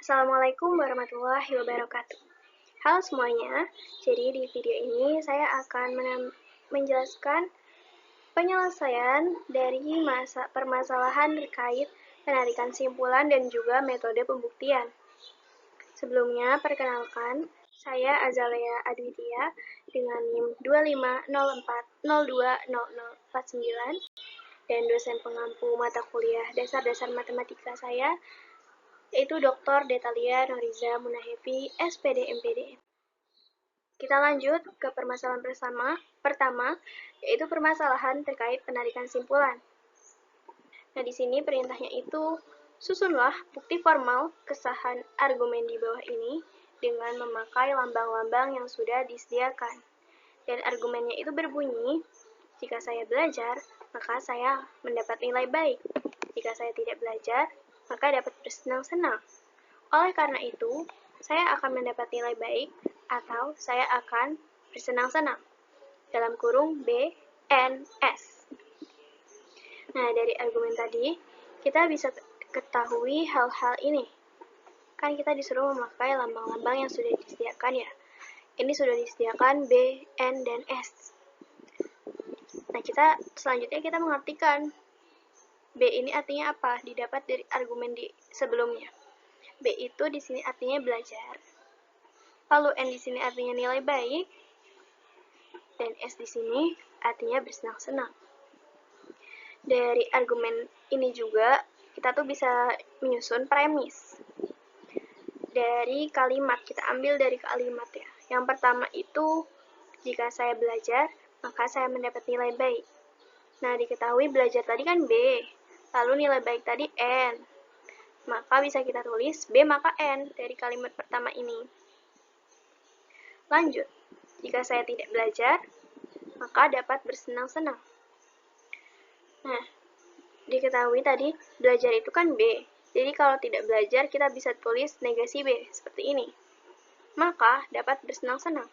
Assalamualaikum warahmatullahi wabarakatuh. Halo semuanya, jadi di video ini saya akan menjelaskan penyelesaian dari permasalahan terkait penarikan simpulan dan juga metode pembuktian. Sebelumnya, perkenalkan, saya Azalea Adwitya dengan NIM 2504020049 dan dosen pengampu mata kuliah dasar-dasar matematika saya yaitu Dr. Detalia Noriza Munahefi, SPD MPD. Kita lanjut ke permasalahan pertama, yaitu permasalahan terkait penarikan simpulan. Nah, di sini perintahnya itu, susunlah bukti formal kesahan argumen di bawah ini dengan memakai lambang-lambang yang sudah disediakan. Dan argumennya itu berbunyi, jika saya belajar, maka saya mendapat nilai baik. Jika saya tidak belajar, maka dapat bersenang-senang. Oleh karena itu, saya akan mendapat nilai baik atau saya akan bersenang-senang. Dalam kurung B, N, S. Nah, dari argumen tadi, kita bisa ketahui hal-hal ini. Kan kita disuruh memakai lambang-lambang yang sudah disediakan ya. Ini sudah disediakan B, N, dan S. Nah, selanjutnya kita mengartikan B ini artinya apa? Didapat dari argumen di sebelumnya. B itu di sini artinya belajar. Lalu N di sini artinya nilai baik. Dan S di sini artinya bersenang-senang. Dari argumen ini juga kita tuh bisa menyusun premis. Dari kalimat, kita ambil dari kalimat ya. Yang pertama itu, jika saya belajar, maka saya mendapat nilai baik. Nah, diketahui belajar tadi kan B. Lalu nilai baik tadi N. Maka bisa kita tulis B maka N dari kalimat pertama ini. Lanjut, jika saya tidak belajar, maka dapat bersenang-senang. Nah, diketahui tadi belajar itu kan B. Jadi kalau tidak belajar, kita bisa tulis negasi B seperti ini. Maka dapat bersenang-senang.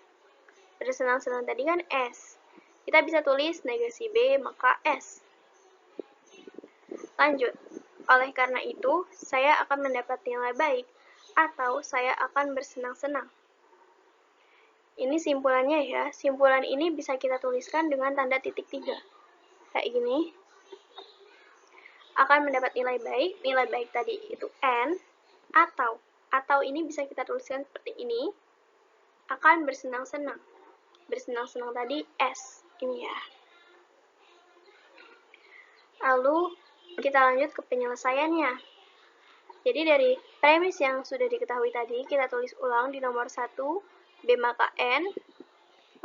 Bersenang-senang tadi kan S. Kita bisa tulis negasi B maka S. Lanjut, oleh karena itu, saya akan mendapat nilai baik atau saya akan bersenang-senang. Ini simpulannya ya. Simpulan ini bisa kita tuliskan dengan tanda titik 3. Kayak gini. Akan mendapat nilai baik tadi itu N, atau ini bisa kita tuliskan seperti ini. Akan bersenang-senang. Bersenang-senang tadi S. Ini ya. Lalu, kita lanjut ke penyelesaiannya. Jadi dari premis yang sudah diketahui tadi, kita tulis ulang di nomor 1, B maka N.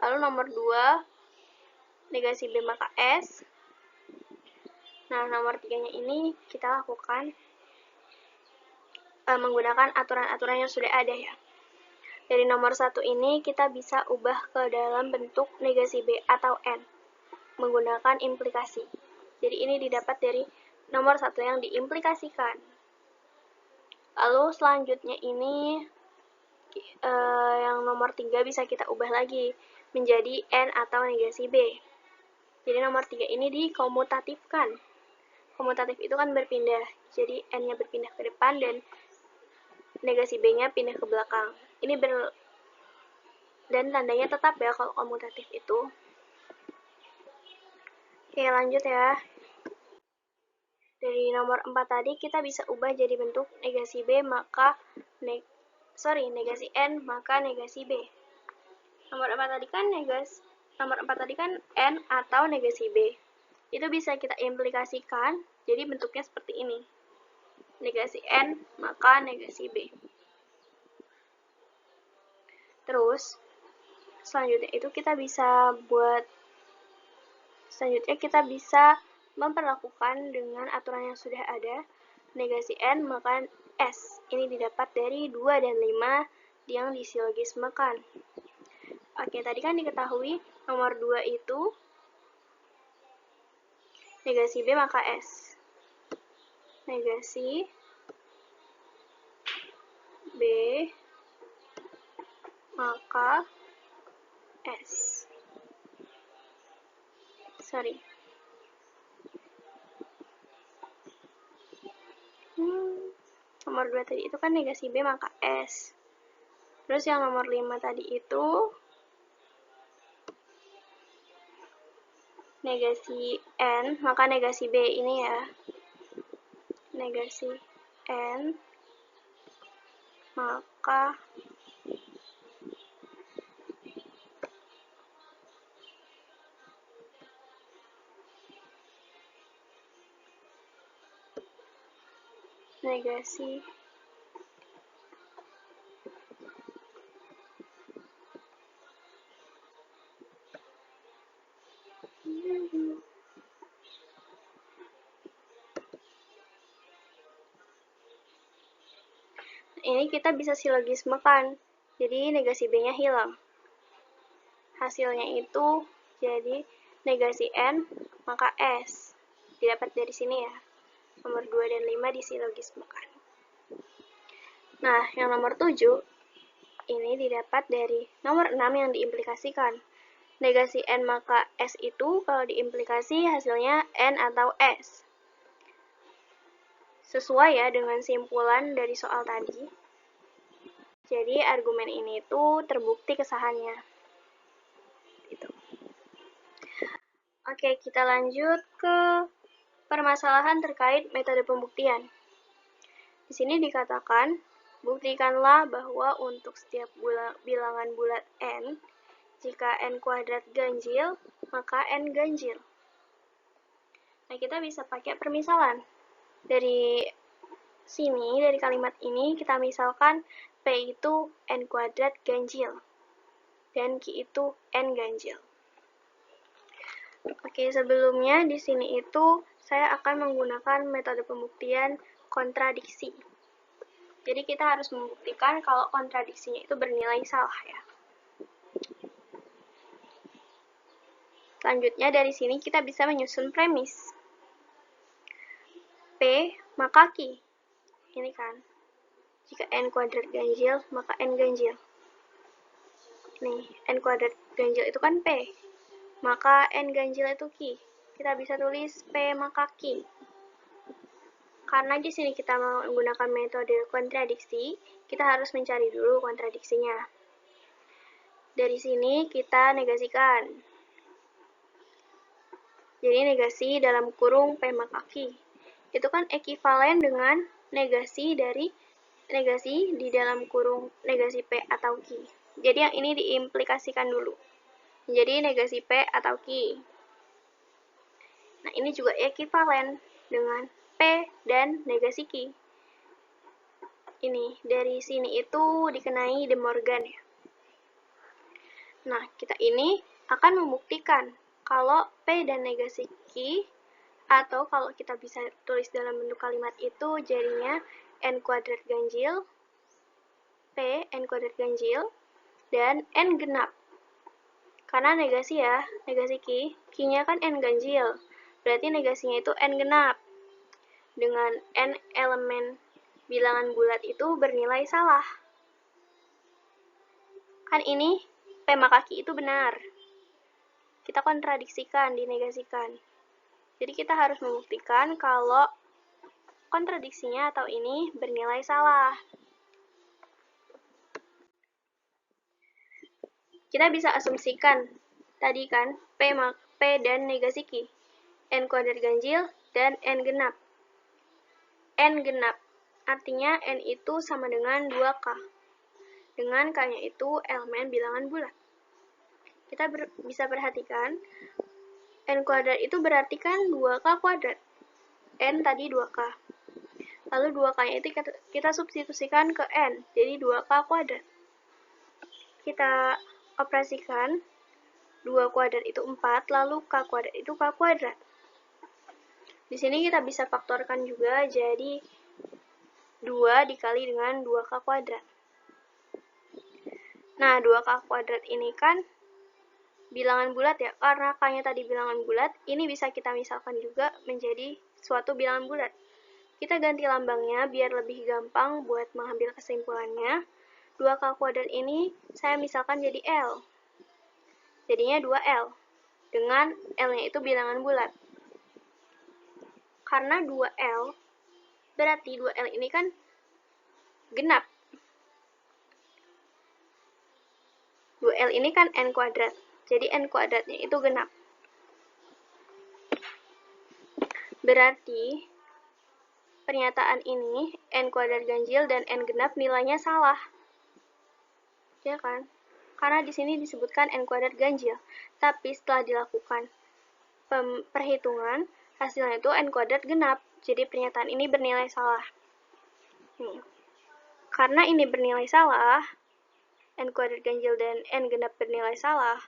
Lalu nomor 2, negasi B maka S. Nah, nomor 3-nya ini kita lakukan menggunakan aturan-aturan yang sudah ada ya. Dari nomor 1 ini kita bisa ubah ke dalam bentuk negasi B atau N menggunakan implikasi. Jadi ini didapat dari nomor 1 yang diimplikasikan. Lalu selanjutnya ini yang nomor 3 bisa kita ubah lagi menjadi N atau negasi B. Jadi nomor 3 ini dikomutatifkan. Komutatif itu kan berpindah. Jadi N-nya berpindah ke depan dan negasi B-nya pindah ke belakang. Ini dan tandanya tetap ya kalau komutatif itu. Oke, lanjut ya. Dari nomor 4 tadi kita bisa ubah jadi bentuk negasi B maka negasi N maka negasi B. Nomor 4 tadi kan N atau negasi B. Itu bisa kita implikasikan jadi bentuknya seperti ini. Negasi N maka negasi B. Terus selanjutnya kita bisa memperlakukan dengan aturan yang sudah ada. Negasi N maka S. Ini didapat dari 2 dan 5 yang disilogismekan. Oke, tadi kan diketahui nomor 2 itu negasi B maka S. Negasi B maka S. Nomor 2 2 tadi itu kan negasi B maka S. Terus yang nomor 5 tadi itu negasi N, maka negasi B ini ya. Negasi N, maka negasi ini kita bisa silogismekan. Jadi negasi B-nya hilang. Hasilnya itu jadi negasi N maka S. Didapat dari sini ya. Nomor 2 dan 5 disilogismekan. Nah, yang nomor 7 ini didapat dari nomor 6 yang diimplikasikan. Negasi N maka S itu kalau diimplikasi hasilnya N atau S. Sesuai ya dengan simpulan dari soal tadi. Jadi argumen ini tuh terbukti kesahannya. Gitu. Oke, kita lanjut ke permasalahan terkait metode pembuktian. Di sini dikatakan, buktikanlah bahwa untuk setiap bilangan bulat N, jika N kuadrat ganjil, maka N ganjil. Nah, kita bisa pakai permisalan. Dari sini, dari kalimat ini, kita misalkan P itu N kuadrat ganjil, dan Q itu N ganjil. Oke, sebelumnya di sini itu saya akan menggunakan metode pembuktian kontradiksi. Jadi kita harus membuktikan kalau kontradiksinya itu bernilai salah ya. Selanjutnya dari sini kita bisa menyusun premis. P maka Q. Ini kan. Jika N kuadrat ganjil, maka N ganjil. Nih, N kuadrat ganjil itu kan P. Maka N ganjil itu Q. Kita bisa tulis P maka Q. Karena di sini kita menggunakan metode kontradiksi, kita harus mencari dulu kontradiksinya. Dari sini kita negasikan. Jadi negasi dalam kurung P maka Q. Itu kan ekivalen dengan negasi di dalam kurung negasi P atau Q. Jadi yang ini diimplikasikan dulu. Jadi negasi P atau Q. Nah, ini juga ekivalen dengan P dan negasi Q. Ini, dari sini itu dikenai De Morgan ya. Nah, kita ini akan membuktikan kalau P dan negasi Q, atau kalau kita bisa tulis dalam bentuk kalimat itu jadinya N kuadrat ganjil, P N kuadrat ganjil, dan N genap. Karena negasi ya, negasi Q, Q-nya kan N ganjil, berarti negasinya itu N genap. Dengan N elemen bilangan bulat itu bernilai salah. Kan ini P maka Q itu benar. Kita kontradiksikan, dinegasikan. Jadi kita harus membuktikan kalau kontradiksinya atau ini bernilai salah. Kita bisa asumsikan tadi kan P dan negasi Q. N kuadrat ganjil dan N genap. N genap artinya N itu sama dengan 2K. Dengan K-nya itu elemen bilangan bulat. Kita bisa perhatikan N kuadrat itu berarti kan 2K kuadrat. N tadi 2K. Lalu 2K-nya itu kita substitusikan ke N, jadi 2K kuadrat. Kita operasikan 2 kuadrat itu 4, lalu K kuadrat itu K kuadrat. Di sini kita bisa faktorkan juga, jadi 2 dikali dengan 2K kuadrat. Nah, 2K kuadrat ini kan bilangan bulat ya, karena K-nya tadi bilangan bulat, ini bisa kita misalkan juga menjadi suatu bilangan bulat. Kita ganti lambangnya biar lebih gampang buat mengambil kesimpulannya. 2K kuadrat ini saya misalkan jadi L. Jadinya 2L. Dengan L-nya itu bilangan bulat. Karena 2L, berarti 2L ini kan genap. 2L ini kan N kuadrat, jadi N kuadratnya itu genap. Berarti pernyataan ini N kuadrat ganjil dan N genap nilainya salah. Ya kan? Karena di sini disebutkan N kuadrat ganjil, tapi setelah dilakukan perhitungan, hasilnya itu N kuadrat genap. Jadi pernyataan ini bernilai salah. Karena ini bernilai salah, N kuadrat ganjil dan N genap bernilai salah,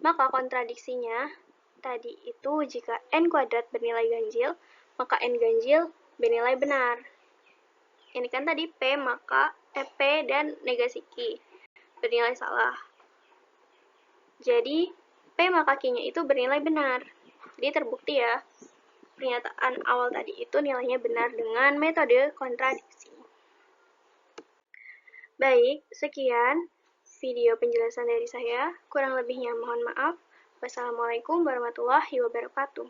maka kontradiksinya tadi itu jika N kuadrat bernilai ganjil, maka N ganjil bernilai benar. Ini kan tadi P, maka P dan negasi Q bernilai salah. Jadi P maka Q-nya itu bernilai benar. Jadi terbukti ya, pernyataan awal tadi itu nilainya benar dengan metode kontradiksi. Baik, sekian video penjelasan dari saya. Kurang lebihnya mohon maaf. Wassalamualaikum warahmatullahi wabarakatuh.